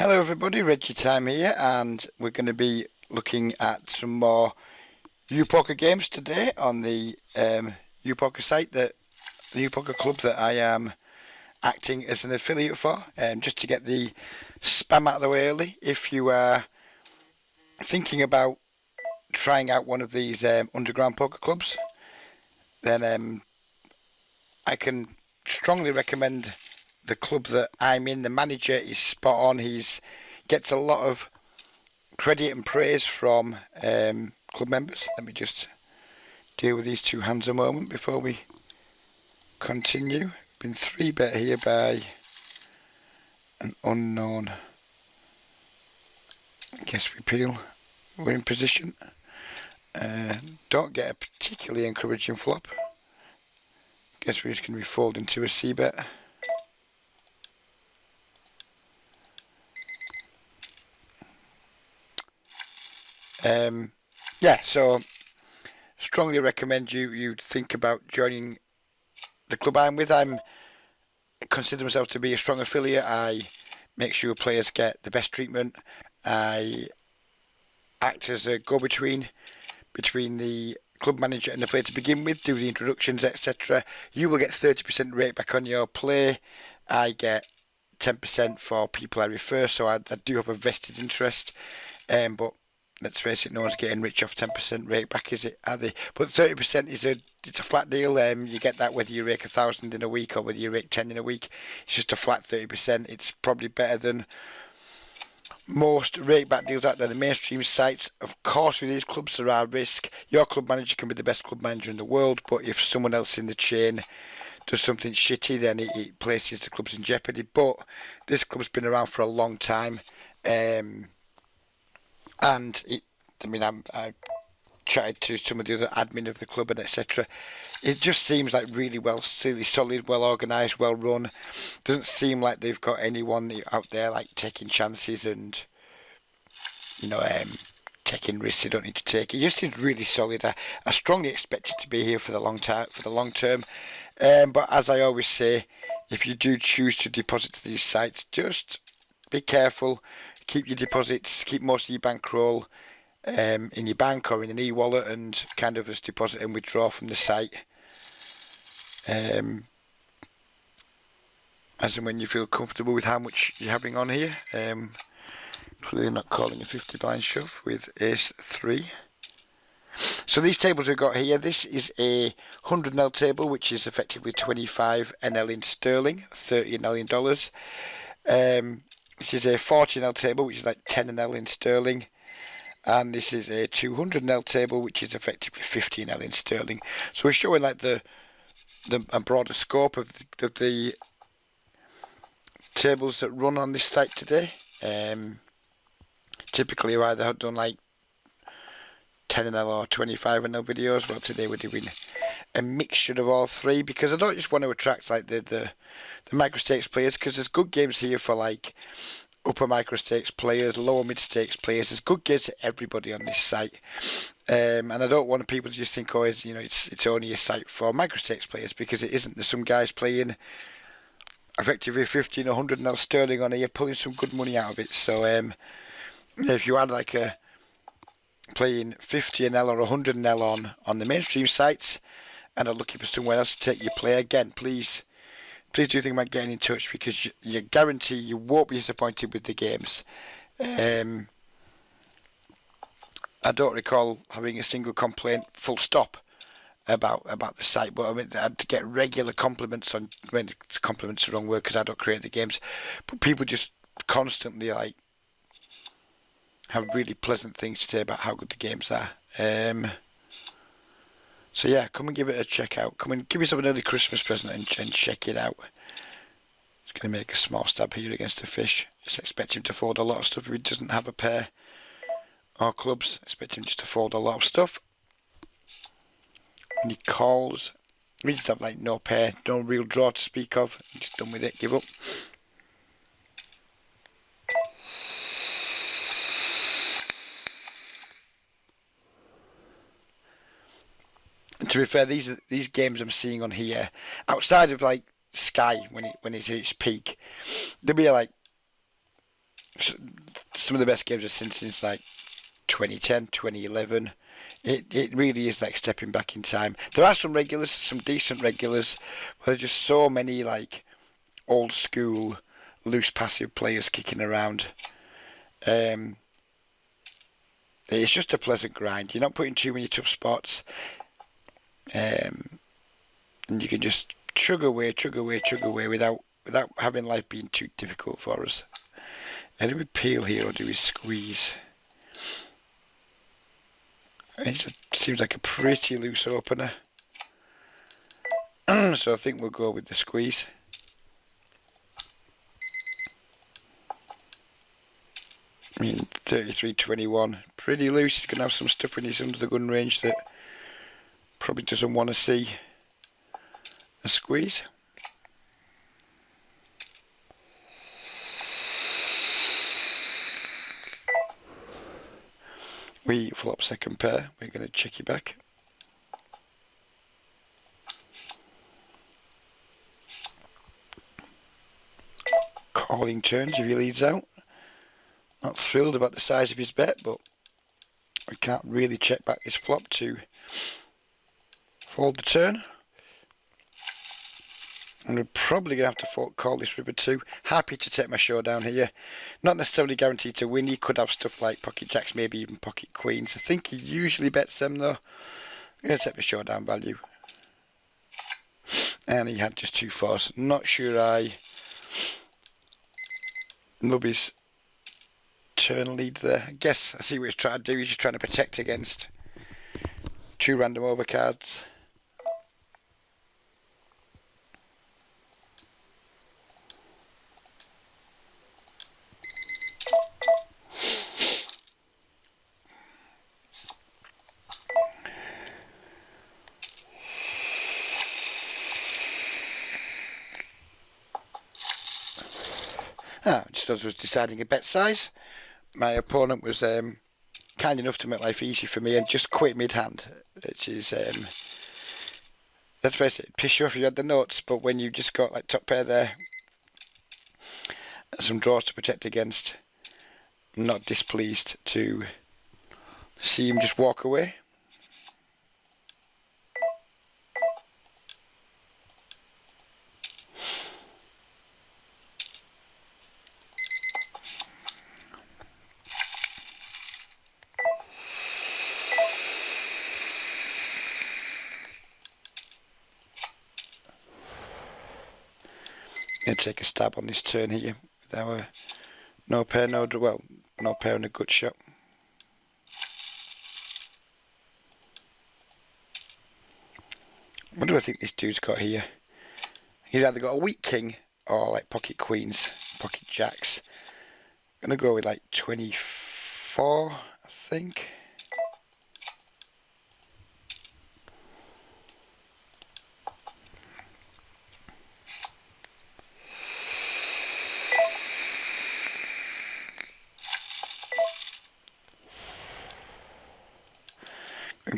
Hello everybody, Reggie Time here, and we're going to be looking at some more U-Poker games today on the U-Poker site, the U-Poker club that I am acting as an affiliate for. Just to get the spam out of the way early, if you are thinking about trying out one of these underground poker clubs, then I can strongly recommend the club that I'm in. The manager is spot on. He's gets a lot of credit and praise from club members. Let me just deal with these two hands a moment before we continue. Been 3-bet here by an unknown. Guess we peel. We're in position. Don't get a particularly encouraging flop. Guess we're just going to be folding to a C-bet. Yeah, so strongly recommend you think about joining the club I'm with. I consider myself to be a strong affiliate. I make sure players get the best treatment. I act as a go-between between the club manager and the player to begin with, do the introductions, etc. You will get 30% rate back on your play. I get 10% for people I refer, so I do have a vested interest. But let's face it, no one's getting rich off 10% rate back, is it? Are they? But 30% it's a flat deal. You get that whether you rake 1,000 in a week or whether you rake 10 in a week. It's just a flat 30%. It's probably better than most rate back deals out there, the mainstream sites. Of course, with these clubs there are risks. Your club manager can be the best club manager in the world, but if someone else in the chain does something shitty, then it places the clubs in jeopardy. But this club's been around for a long time. And I chatted to some of the other admin of the club and etc. It just seems like really solid, well organised, well run. Doesn't seem like they've got anyone out there like taking chances and taking risks they don't need to take. It just seems really solid. I strongly expect it to be here for the long term. But as I always say, if you do choose to deposit to these sites, just be careful. Keep your deposits, keep most of your bankroll in your bank or in an e-wallet, and kind of just deposit and withdraw from the site as and when you feel comfortable with how much you're having on here. Clearly not calling a 50 blind shove with ace 3. So these tables we've got here, this is a 100 NL table, which is effectively 25 NL in sterling, 30 NL in dollars. This is a 40 NL table, which is like 10 NL in sterling. And this is a 200 NL table, which is effectively 50 NL in sterling. So we're showing like a broader scope of the tables that run on this site today. Typically, I've either done like 10 NL or 25 NL videos. Well, today we're doing a mixture of all three, because I don't just want to attract like the micro stakes players, because there's good games here for like upper micro stakes players, lower mid stakes players. There's good games to everybody on this site, and I don't want people to just think, oh, it's only a site for micro stakes players, because it isn't. There's some guys playing effectively 15 or 100 NL sterling on here, pulling some good money out of it. So if you had like a playing 50 NL or 100 NL on the mainstream sites and are looking for somewhere else to take your play, again, please do think about getting in touch, because you guarantee you won't be disappointed with the games. I don't recall having a single complaint, full stop, about the site, but I mean, I had to get regular compliments on. I mean, compliments are the wrong word because I don't create the games, but people just constantly like have really pleasant things to say about how good the games are. So yeah, come and give it a check out. Come and give yourself an early Christmas present and check it out. Just going to make a small stab here against the fish. Just expect him to fold a lot of stuff if he doesn't have a pair or clubs. Expect him just to fold a lot of stuff. And he calls. We just have like no pair, no real draw to speak of. Just done with it, give up. And to be fair, these games I'm seeing on here, outside of like Sky when it's at its peak, there'll be like some of the best games I've seen since like 2010, 2011. It really is like stepping back in time. There are some regulars, some decent regulars, but there's just so many like old school, loose passive players kicking around. It's just a pleasant grind. You're not putting too many tough spots, and you can just chug away without having life being too difficult for us. Do we peel here or do we squeeze? It seems like a pretty loose opener. So I think we'll go with the squeeze. I mean, 33-21. Pretty loose. He's going to have some stuff when he's under the gun range that probably doesn't want to see a squeeze. We flop second pair. We're going to check it back. Calling turns if he leads out. Not thrilled about the size of his bet, but we can't really check back this flop to fold the turn. And we're probably going to have to call this river too. Happy to take my showdown here. Not necessarily guaranteed to win. He could have stuff like pocket jacks, maybe even pocket queens. I think he usually bets them though. I'm going to take the showdown value. And he had just 2 fours. Not sure I love his turn lead there. I guess I see what he's trying to do. He's just trying to protect against 2 random overcards. Just as I was deciding a bet size, my opponent was kind enough to make life easy for me and just quit mid-hand, which is, let's face it, piss you off if you had the notes, but when you just got like top pair there, some draws to protect against, I'm not displeased to see him just walk away. Going to take a stab on this turn here with our no pair, no pair and a gut shot. What do I think this dude's got here? He's either got a weak king or like pocket queens, pocket jacks. I'm going to go with like 24, I think.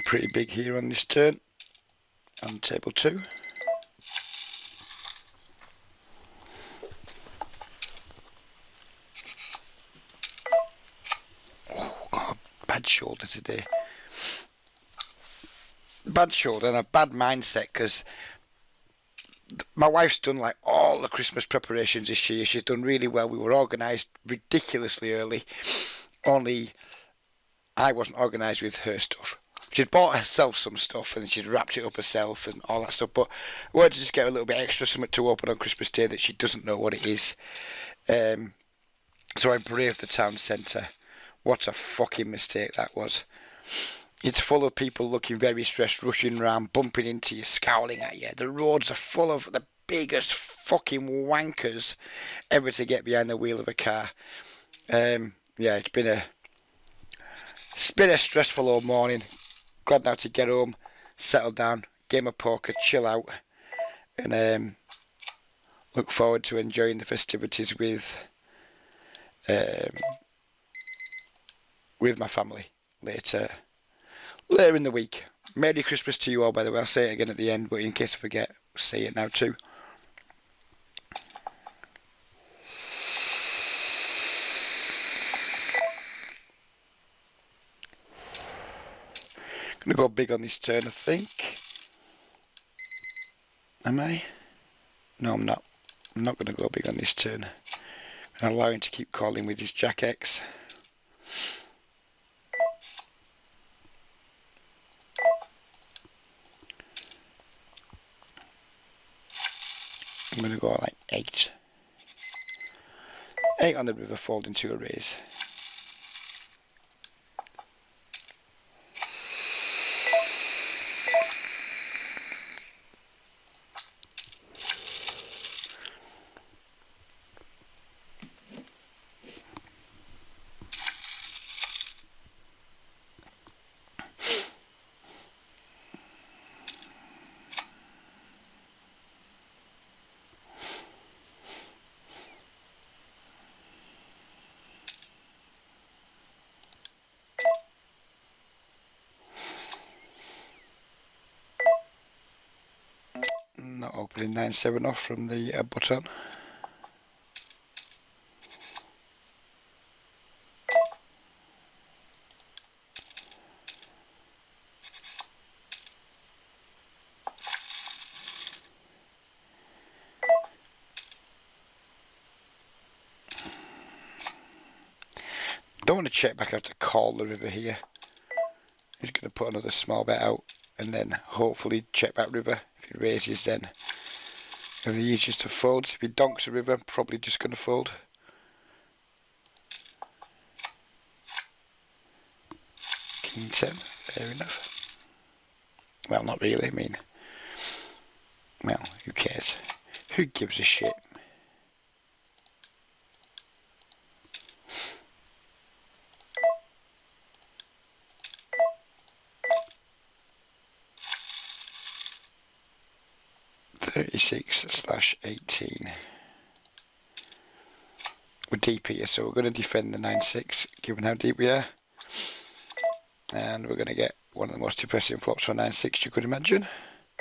Pretty big here on this turn on table 2. Oh, bad shoulder today. Bad shoulder and a bad mindset because my wife's done like all the Christmas preparations this year. She's done really well. We were organised ridiculously early. Only I wasn't organised with her stuff. She'd bought herself some stuff and she'd wrapped it up herself and all that stuff, but I wanted to just get a little bit extra, something to open on Christmas Day that she doesn't know what it is. So I braved the town centre. What a fucking mistake that was. It's full of people looking very stressed, rushing around, bumping into you, scowling at you. The roads are full of the biggest fucking wankers ever to get behind the wheel of a car. Yeah, it's been a stressful old morning. Glad now to get home, settle down, game of poker, chill out, and look forward to enjoying the festivities with my family later in the week. Merry Christmas to you all, by the way. I'll say it again at the end, but in case I forget, I'll say it now too. Gonna go big on this turn, I think. Am I? No, I'm not. I'm not gonna go big on this turn. I'm gonna allow him to keep calling with his Jack X. I'm gonna go like 8. 8 on the river, folding to a raise. Not opening 9-7 off from the button. Don't want to check back. I have to call the river here. He's going to put another small bet out and then hopefully check back river. If he raises, then it'll be easiest to fold. If he donks the river, probably just going to fold. King 10, fair enough. Well, not really, I mean, well, who cares? Who gives a shit? (36/18). We're deep here, so we're going to defend the 9-6, given how deep we are. And we're going to get one of the most depressing flops for 9-6 you could imagine.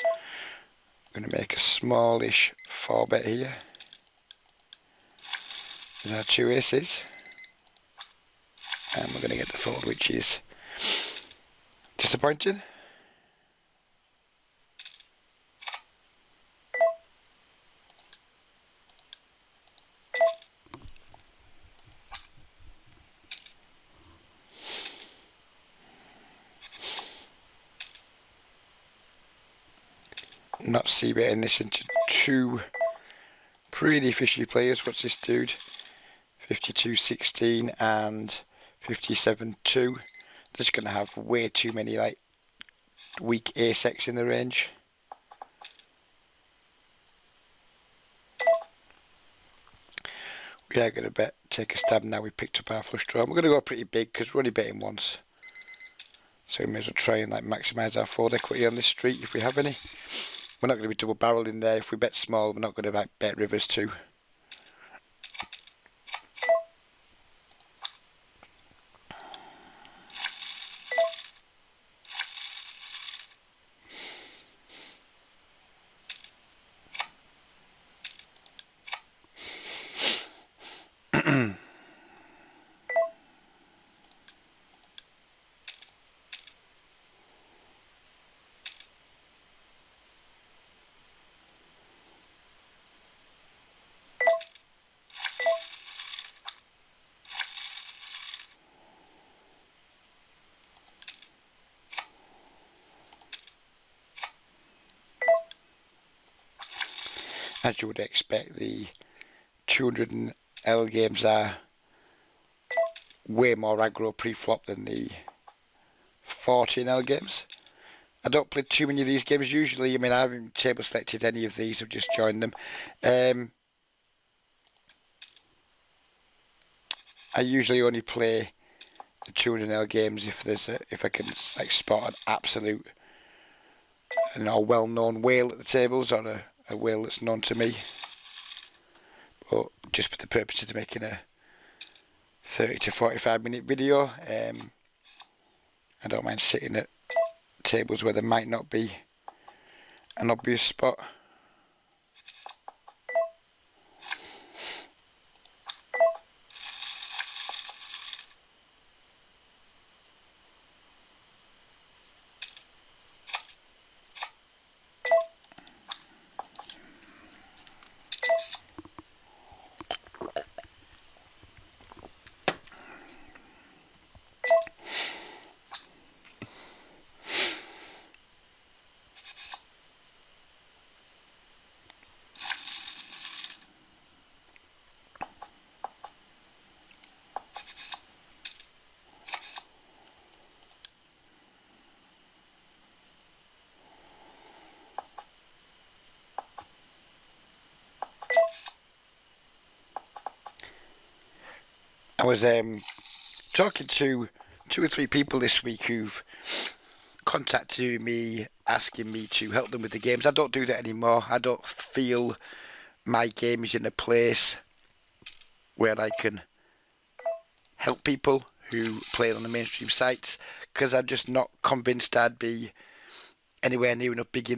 I'm going to make a smallish 4-bet here. There's our 2 aces. And we're going to get the fold, which is disappointing. Not c-betting this into 2 pretty fishy players. What's this dude? 52-16 and 57-2. They're just going to have way too many like weak ace-x in the range. We are going to take a stab now. We picked up our flush draw. We're going to go pretty big because we're only betting once. So we may as well try and like maximise our fold equity on this street if we have any. We're not going to be double barreling there. If we bet small, we're not going to like bet rivers too. As you would expect, the 200L games are way more aggro pre-flop than the 14L games. I don't play too many of these games usually. I mean, I haven't table selected any of these. I've just joined them. I usually only play the 200L games if I can like spot an absolute well-known whale at the tables, or a whale that's known to me. But just for the purposes of making a 30 to 45 minute video, I don't mind sitting at tables where there might not be an obvious spot. I was talking to 2 or 3 people this week who've contacted me asking me to help them with the games. I don't do that anymore. I don't feel my game is in a place where I can help people who play on the mainstream sites, because I'm just not convinced I'd be anywhere near a big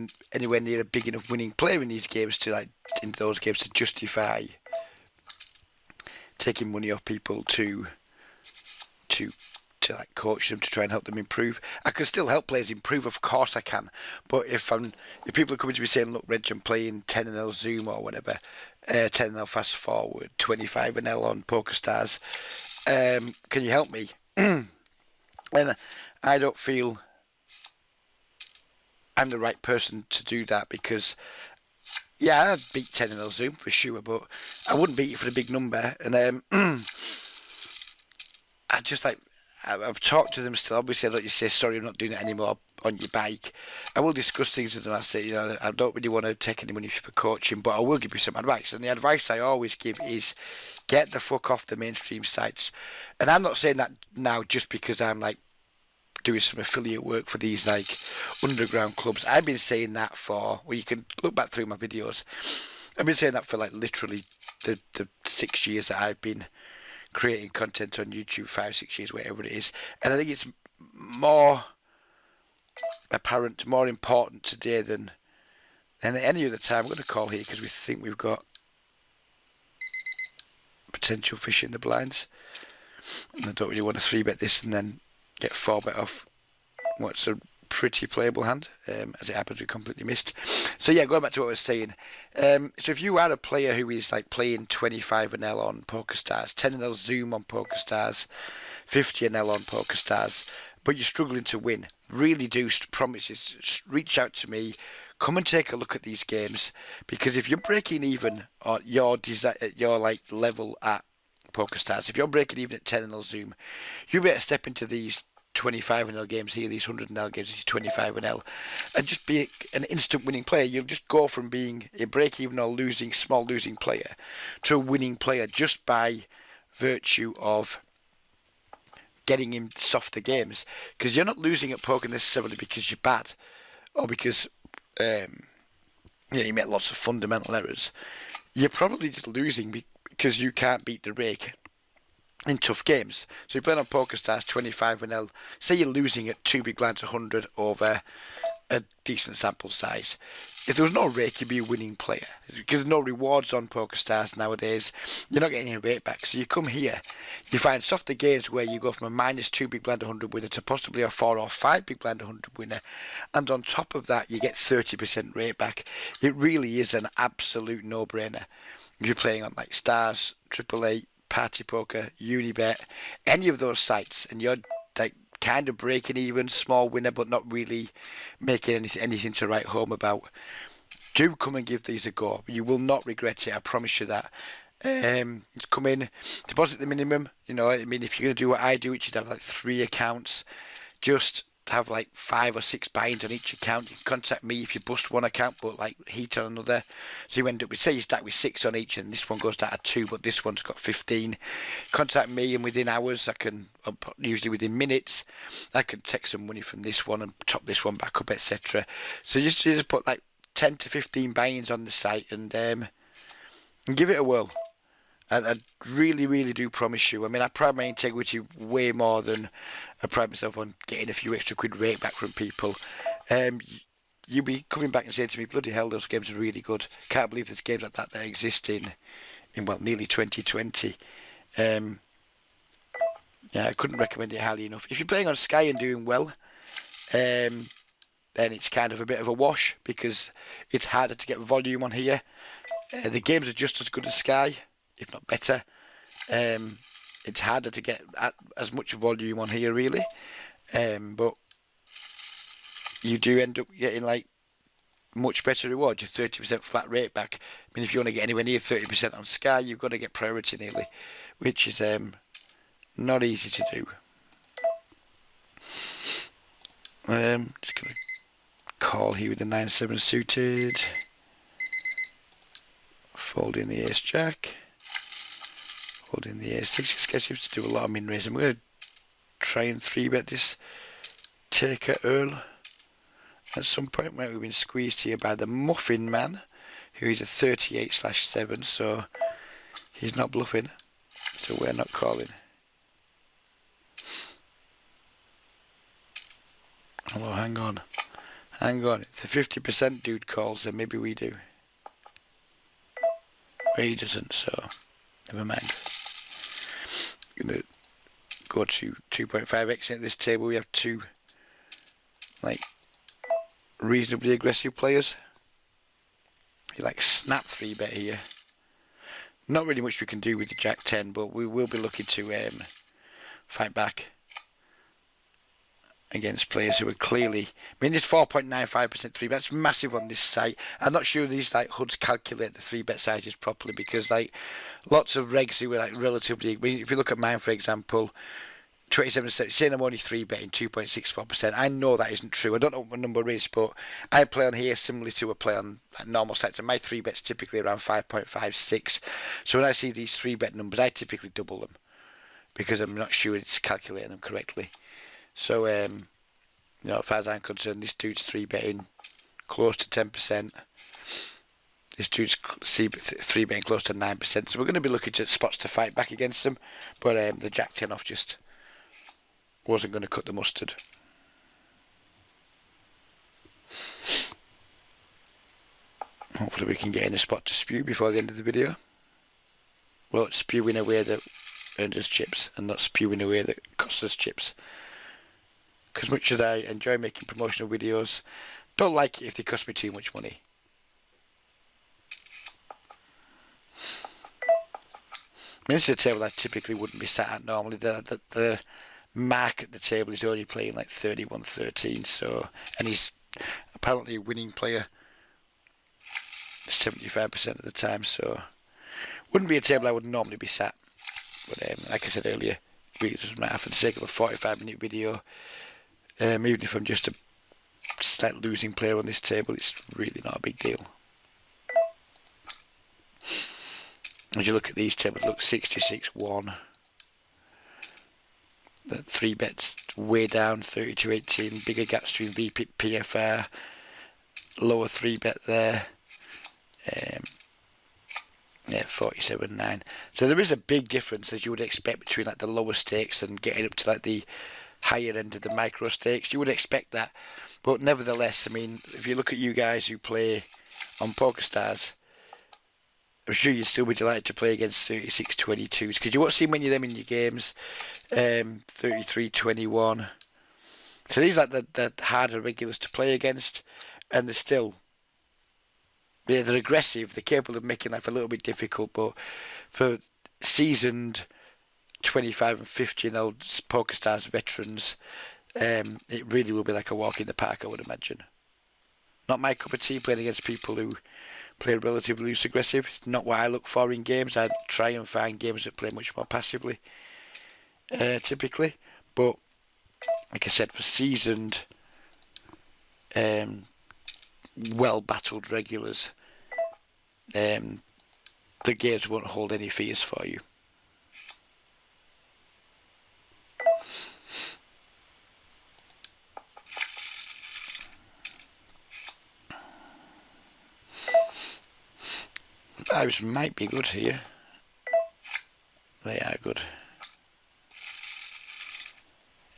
enough winning player in these games in those games to justify taking money off people to like coach them to try and help them improve. I can still help players improve, of course I can. But if people are coming to me saying, look, Reg, I'm playing 10NL Zoom or whatever, 10NL Fast Forward, 25NL on PokerStars, can you help me? And I don't feel I'm the right person to do that, because yeah, I'd beat 10NL Zoom for sure, but I wouldn't beat it for the big number. And I just like, I've talked to them still. Obviously, I don't just say, sorry, I'm not doing it anymore on your bike. I will discuss things with them. I say, I don't really want to take any money for coaching, but I will give you some advice. And the advice I always give is get the fuck off the mainstream sites. And I'm not saying that now just because I'm like doing some affiliate work for these like underground clubs. I've been saying that you can look back through my videos. I've been saying that for like literally the 6 years that I've been creating content on YouTube, 5-6 years, whatever it is. And I think it's more apparent, more important today than any other time. I'm going to call here because we think we've got potential fish in the blinds, and I don't really want to 3-bet this and then get 4-bet off what's a pretty playable hand. As it happens, we completely missed. So yeah, going back to what I was saying. So if you are a player who is like playing 25NL on PokerStars, 10NL Zoom on PokerStars, 50NL on PokerStars, but you're struggling to win, really do promise reach out to me. Come and take a look at these games, because if you're breaking even on your like level at PokerStars, if you're breaking even at 10NL Zoom, you better step into these 25NL games here, these 100NL games, these 25NL, and just be an instant winning player. You'll just go from being a break-even or small losing player to a winning player just by virtue of getting in softer games. Because you're not losing at poker necessarily because you're bad or because you make lots of fundamental errors. You're probably just losing because you can't beat the rake in tough games. So you're playing on PokerStars 25NL, say you're losing at 2 big blinds 100 over a decent sample size. If there was no rake, you'd be a winning player. Because there's no rewards on PokerStars nowadays, you're not getting any rate back. So you come here, you find softer games where you go from a -2 big blind 100 winner to possibly a 4 or 5 big blind 100 winner, and on top of that you get 30% rate back. It really is an absolute no-brainer. If you're playing on like Stars, Triple Eight, Party Poker, Unibet, any of those sites, and you're like kind of breaking even, small winner, but not really making anything to write home about, do come and give these a go. You will not regret it, I promise you that. Just come in, deposit the minimum. You know, I mean, if you're going to do what I do, which is have like 3 accounts, just have like 5 or 6 buy-ins on each account. You can contact me if you bust one account but like heat on another, so you end up with, say you start with 6 on each and this one goes down to 2 but this one's got 15. Contact me and within hours, usually within minutes, I can take some money from this one and top this one back up, etc. So just put like 10 to 15 buy-ins on the site and give it a whirl. I really, really do promise you. I mean, I pride my integrity way more than I pride myself on getting a few extra quid rate back from people. You'll be coming back and saying to me, bloody hell, those games are really good. Can't believe there's games like that exist in nearly 2020. Yeah, I couldn't recommend it highly enough. If you're playing on Sky and doing well, then it's kind of a bit of a wash because it's harder to get volume on here. The games are just as good as Sky, if not better. It's harder to get as much volume on here, really. But you do end up getting like much better rewards. Your 30% flat rate back. I mean, if you want to get anywhere near 30% on Sky, you've got to get priority nearly, which is not easy to do. Just gonna call here with the 9-7 suited. Folding the ace jack. Folding the ace. This guy seems to do a lot of min raising. I'm going to try and 3-bet this taker Earl at some point where we've been squeezed here by the Muffin Man, who is a 38/7, so he's not bluffing, so we're not calling. Oh, hang on. If the 50% dude calls, then maybe we do. But he doesn't, so never mind. Gonna go to 2.5x at this table. We have two like reasonably aggressive players. You like snap 3-bet here. Not really much we can do with the Jack 10, but we will be looking to fight back against players who are clearly. I mean, this 4.95% 3-bet, that's massive on this site. I'm not sure these like HUDs calculate the 3-bet sizes properly, because like lots of regs who are like relatively. I mean, if you look at mine, for example, 27%, saying I'm only 3-betting 2.64%. I know that isn't true. I don't know what my number is, but I play on here similarly to a play on like, normal sites, and my 3-bet's typically around 5.56. So when I see these 3-bet numbers, I typically double them, because I'm not sure it's calculating them correctly. So, you know, as far as I'm concerned, this dude's 3-betting close to 10%. This dude's 3-betting close to 9%. So we're going to be looking at spots to fight back against them. But the Jack 10 off just wasn't going to cut the mustard. Hopefully we can get in a spot to spew before the end of the video. Well, spew in a way that earns us chips, and not spew in a way that costs us chips. Because much as I enjoy making promotional videos, don't like it if they cost me too much money. I mean, this is a table I typically wouldn't be sat at normally. The mark at the table is only playing like 31-13, so, and he's apparently a winning player 75% of the time, so wouldn't be a table I would normally be sat. But like I said earlier, it really doesn't matter. For the sake of a 45-minute video, even if I'm just a slight losing player on this table, it's really not a big deal. As you look at these tables, look, 66-1. The 3-bet's way down, 32-18. Bigger gaps between VP, PFR. Lower 3-bet there. Yeah, 47-9. So there is a big difference, as you would expect, between like the lower stakes and getting up to like the higher end of the micro stakes. You would expect that, but nevertheless, I mean, if you look at you guys who play on PokerStars, I'm sure you'd still be delighted to play against 36-22s, because you won't see many of them in your games. 33-21. So these are the harder regulars to play against, and they're still, they're aggressive. They're capable of making life a little bit difficult, but for seasoned 25 and 50-year-old PokerStars veterans, it really will be like a walk in the park, I would imagine. Not my cup of tea playing against people who play relatively loose aggressive. It's not what I look for in games. I try and find games that play much more passively, typically. But like I said, for seasoned, well battled regulars, the games won't hold any fears for you. Vibes might be good here. They are good.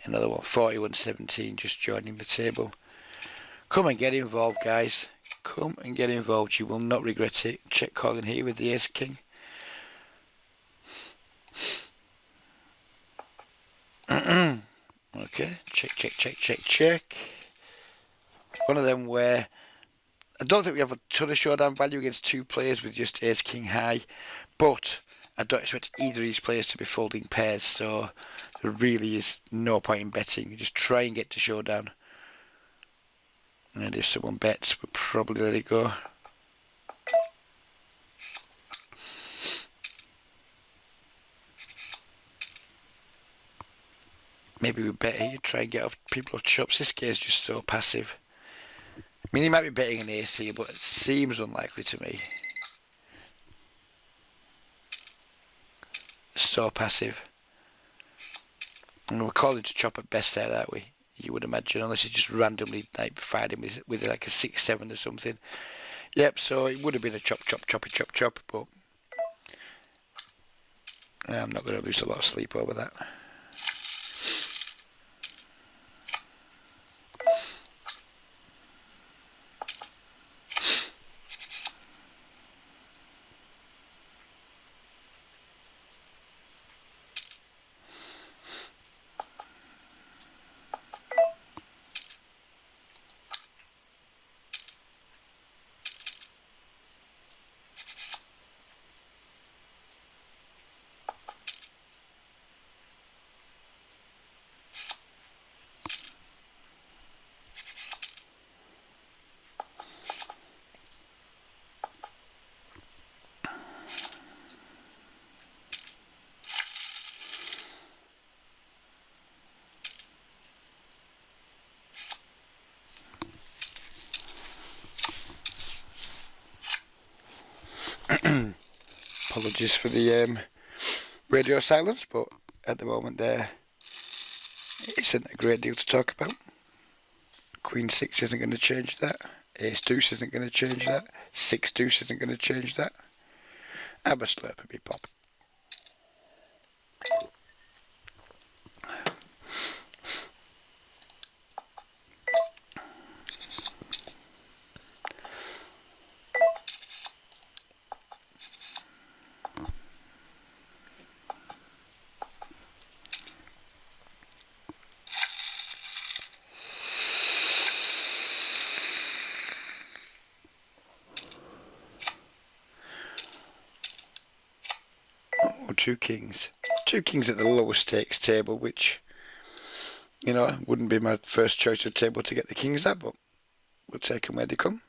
Another one, 41-17, just joining the table. Come and get involved, guys. Come and get involved. You will not regret it. Check calling here with the Ace King. Okay, check. One of them where I don't think we have a ton of showdown value against two players with just Ace King high, but I don't expect either of these players to be folding pairs, so there really is no point in betting. You just try and get to showdown. And if someone bets, we'll probably let it go. Maybe we bet here, try and get off people off chops. This guy's just so passive. I mean, he might be betting an ace here, but it seems unlikely to me. so passive. And we're calling to chop at best there, aren't we? You would imagine, unless he just randomly like fired him with like a 6-7 or something. Yep, so it would have been a chop, but I'm not going to lose a lot of sleep over that. Apologies for the radio silence, but at the moment there isn't a great deal to talk about. Queen 6 isn't going to change that. Ace deuce isn't going to change that. 6 deuce isn't going to change that. Have a slurp and be pop. Oh, two kings. Two kings at the lowest stakes table, which, you know, wouldn't be my first choice of table to get the kings at, but we'll take them where they come.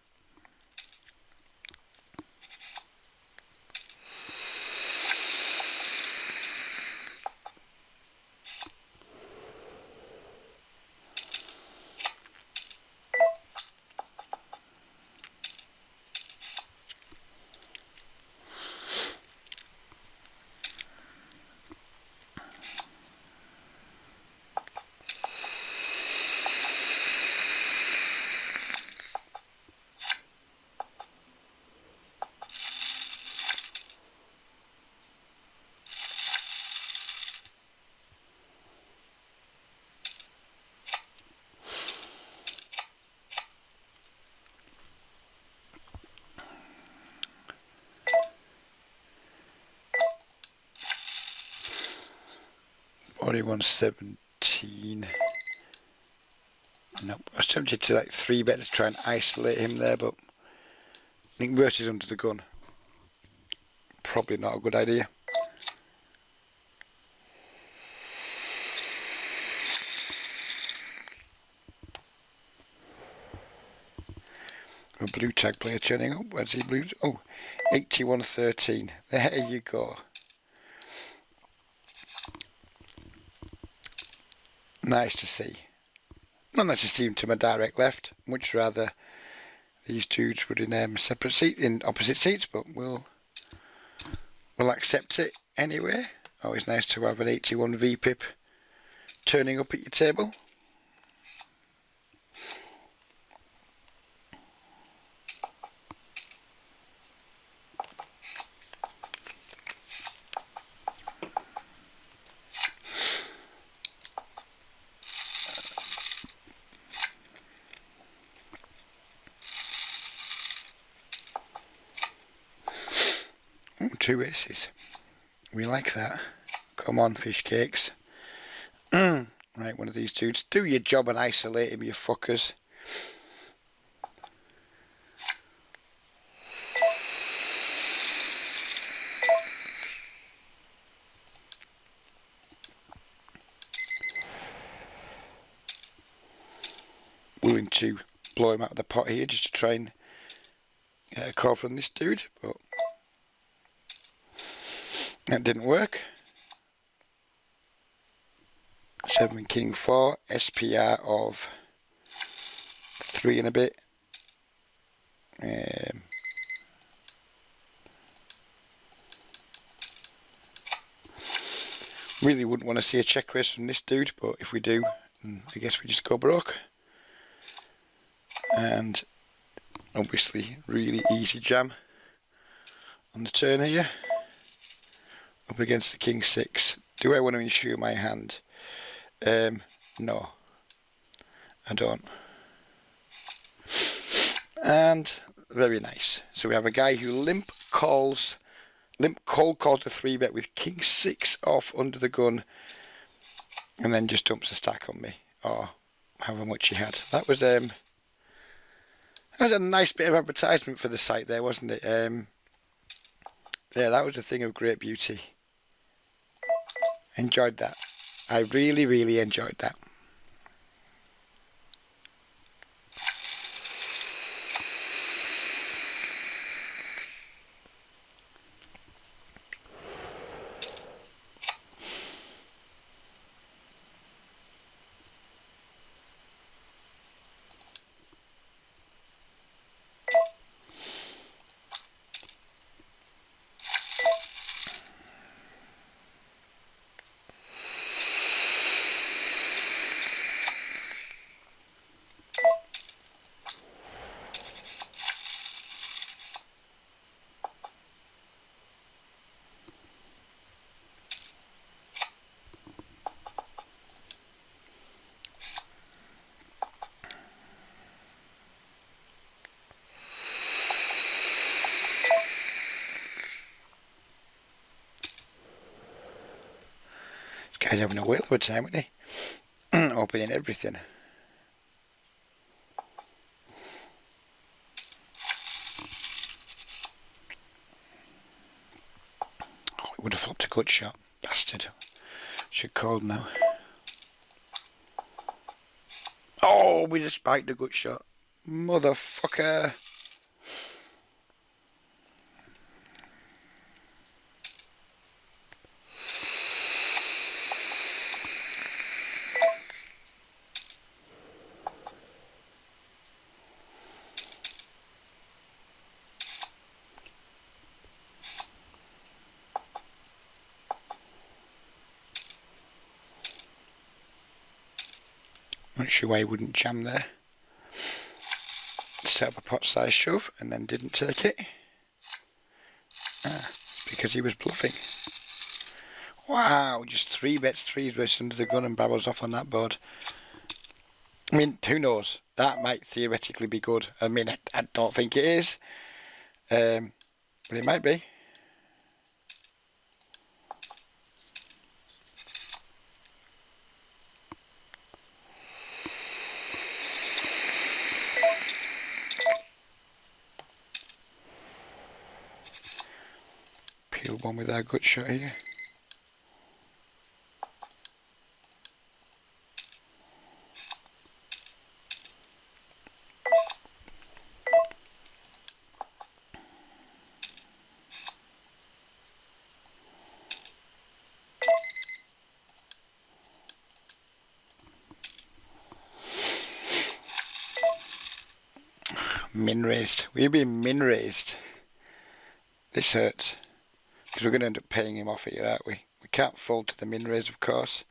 Only 117. Nope. I was tempted to like 3-bet to try and isolate him there, but I think versus under the gun. Probably not a good idea. A blue tag player turning up. Where's he blue? Oh, 81-13. There you go. Nice to see. Not nice to see him to my direct left. Much rather these dudes were in separate seat, in opposite seats, but we'll accept it anyway. Always nice to have an 81 VPIP turning up at your table. Ooh, 2 aces. We like that. Come on, fish cakes. Right, one of these dudes. Do your job and isolate him, you fuckers. Willing to blow him out of the pot here just to try and get a call from this dude, but that didn't work. 7 king 4, SPR of 3 and a bit. Really wouldn't want to see a check raise from this dude, but if we do, I guess we just go broke. And obviously really easy jam on the turn here. Up against the king 6. Do I want to insure my hand? No, I don't. And very nice. So we have a guy who limp cold calls a 3-bet with king 6 off under the gun, and then just dumps a stack on me, or however much he had. That was a nice bit of advertisement for the site there, wasn't it? Yeah, that was a thing of great beauty. Enjoyed that. I really enjoyed that. This guy's having a whale of a time, isn't he? Opening everything. Oh, it would have flopped a good shot. Bastard. Should call now. Oh, we just spiked a good shot. Motherfucker. Not sure why he wouldn't jam there. Set up a pot size shove and then didn't take it. It's because he was bluffing. Wow, just 3-bets, 3s under the gun and barrels off on that board. I mean, who knows? That might theoretically be good. I mean, I don't think it is. But it might be. Peel one with our gut shot here. Min raised. We've been min raised. This hurts. Because we're going to end up paying him off here, aren't we? We can't fold to the min raise, of course.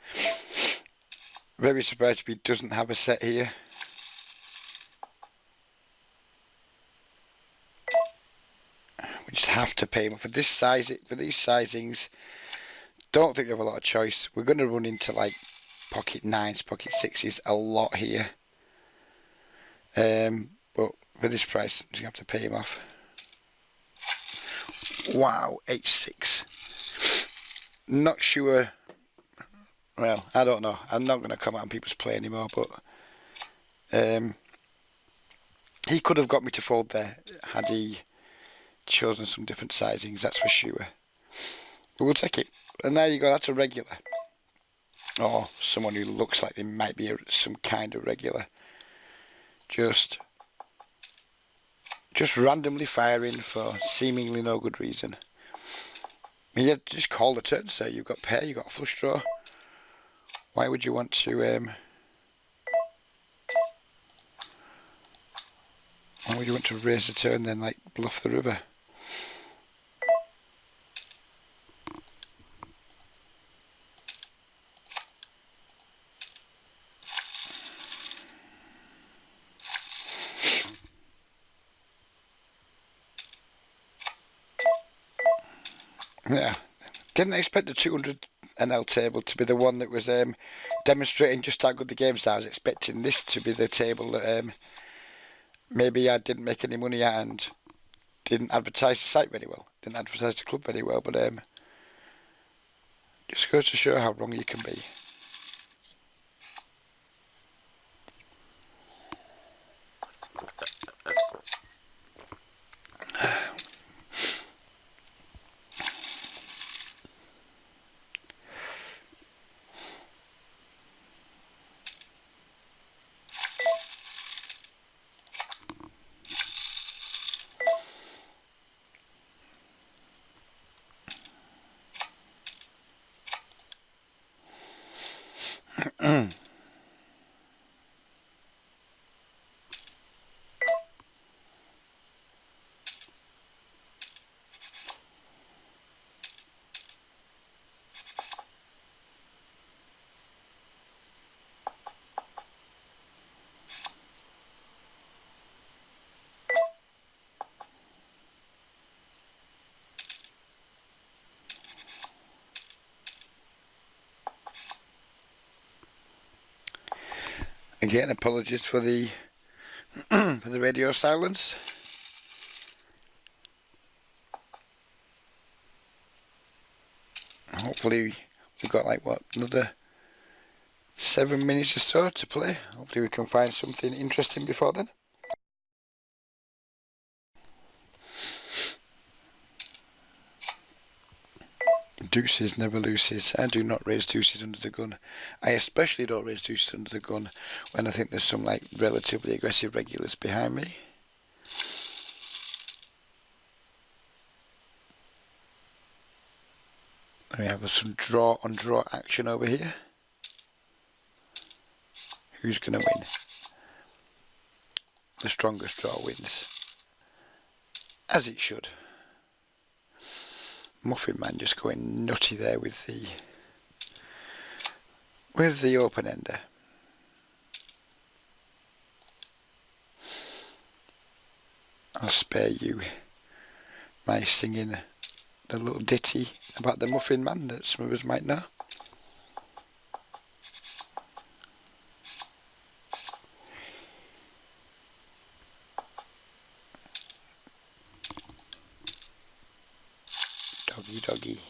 Very surprised if he doesn't have a set here. We just have to pay him for this size. For these sizings, don't think we have a lot of choice. We're going to run into like pocket 9s, pocket 6s a lot here. But for this price, I'm just going to have to pay him off. Wow, H6. Not sure. Well, I don't know. I'm not going to comment on people's play anymore, but he could have got me to fold there had he chosen some different sizings, that's for sure. But we'll take it. And there you go, that's a regular. Or someone who looks like they might be some kind of regular. Just randomly firing for seemingly no good reason. I mean, you just call the turn, so you've got pair, you've got a flush draw. Why would you want to why would you want to raise the turn then like bluff the river? Yeah. Didn't expect the 200 NL table to be the one that was demonstrating just how good the games are. I was expecting this to be the table that maybe I didn't make any money at and didn't advertise the site very well, didn't advertise the club very well, but just goes to show how wrong you can be. Again, apologies for the for the radio silence. Hopefully we've got like what, another 7 minutes or so to play. Hopefully we can find something interesting before then. Deuces, never loses. I do not raise deuces under the gun. I especially don't raise deuces under the gun when I think there's some like relatively aggressive regulars behind me. We have some draw on draw action over here. Who's going to win? The strongest draw wins. As it should. Muffin Man just going nutty there with the open ender. I'll spare you my singing the little ditty about the Muffin Man that some of us might know. Doggy doggy.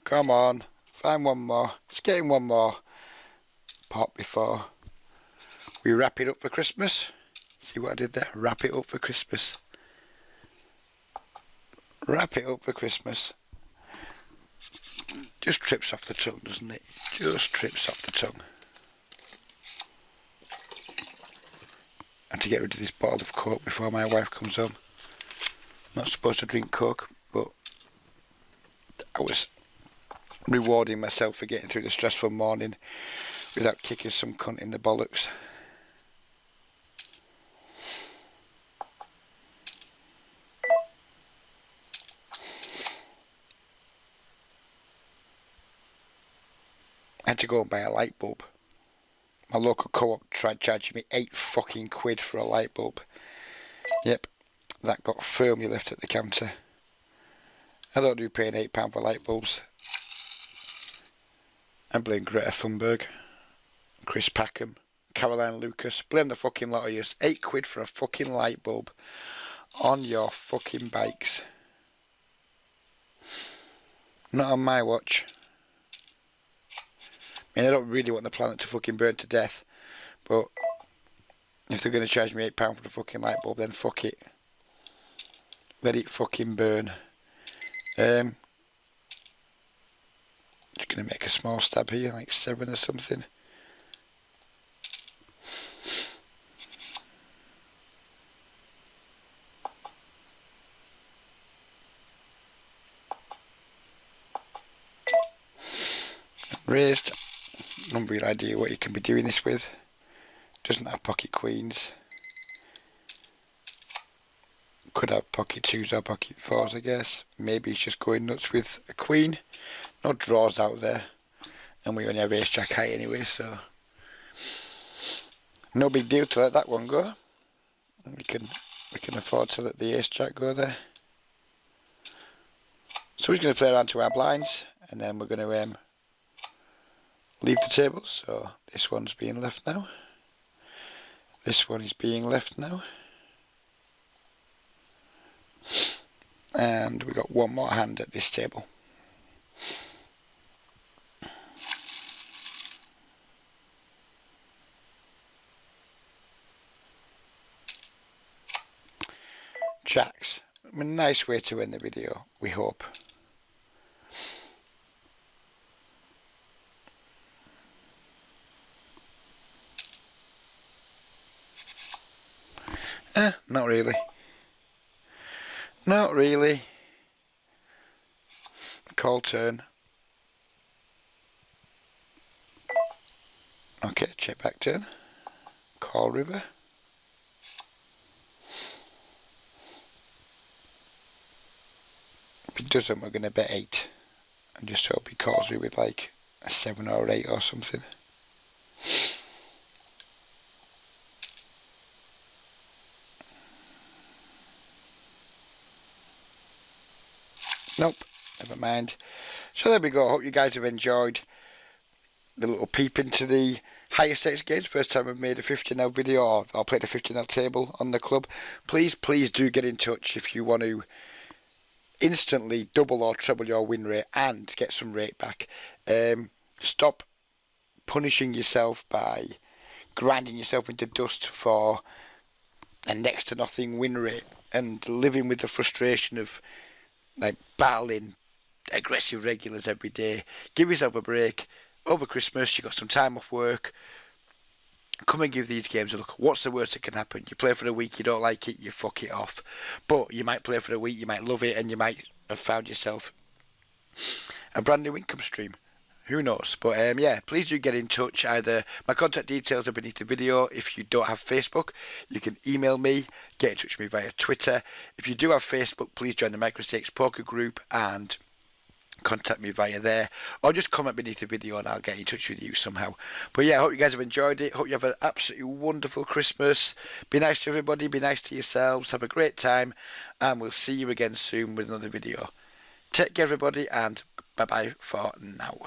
Come on, find one more. Let's get in one more pot before we wrap it up for Christmas. See what I did there? Wrap it up for Christmas. Wrap it up for Christmas. Just trips off the tongue, doesn't it? Just trips off the tongue. And to get rid of this bottle of Coke before my wife comes home. Not supposed to drink Coke, but I was rewarding myself for getting through the stressful morning without kicking some cunt in the bollocks. I had to go and buy a light bulb. My local co-op tried charging me £8 for a light bulb. Yep, that got firmly left at the counter. I don't do paying £8 for light bulbs. I blame Greta Thunberg, Chris Packham, Caroline Lucas. Blame the fucking lot of you. £8 for a fucking light bulb on your fucking bikes. Not on my watch. I mean, I don't really want the planet to fucking burn to death, but if they're going to charge me £8 for the fucking light bulb, then fuck it. Let it fucking burn. Just going to make a small stab here, like 7 or something. Raised. No real idea what you can be doing this with. Doesn't have pocket queens. Could have pocket 2s or pocket 4s, I guess. Maybe he's just going nuts with a queen. No draws out there. And we only have ace jack high anyway, so no big deal to let that one go. We can afford to let the ace jack go there. So we're going to play around to our blinds, and then we're going to leave the table. So this one's being left now. This one is being left now. And we got one more hand at this table. Jacks. A nice way to end the video, we hope. Not really. Not really. Call turn. Okay, check back turn. Call river. If he doesn't, we're going to bet 8. And just hope he calls me with like a 7 or 8 or something. Nope, never mind. So there we go. Hope you guys have enjoyed the little peep into the higher stakes games. First time I've made a 50-0 video or played a 50-0 table on the club. Please do get in touch if you want to instantly double or treble your win rate and get some rate back. Stop punishing yourself by grinding yourself into dust for a next to nothing win rate and living with the frustration of like battling aggressive regulars every day. Give yourself a break. Over Christmas, you got some time off work. Come and give these games a look. What's the worst that can happen? You play for a week, you don't like it, you fuck it off. But you might play for a week, you might love it, and you might have found yourself a brand new income stream. Who knows? But yeah, please do get in touch. Either my contact details are beneath the video. If you don't have Facebook, you can email me, get in touch with me via Twitter. If you do have Facebook, please join the Microstakes Poker group and contact me via there, or just comment beneath the video and I'll get in touch with you somehow. But yeah, I hope you guys have enjoyed it. Hope you have an absolutely wonderful Christmas. Be nice to everybody, be nice to yourselves, have a great time, and we'll see you again soon with another video. Take care everybody, and bye bye for now.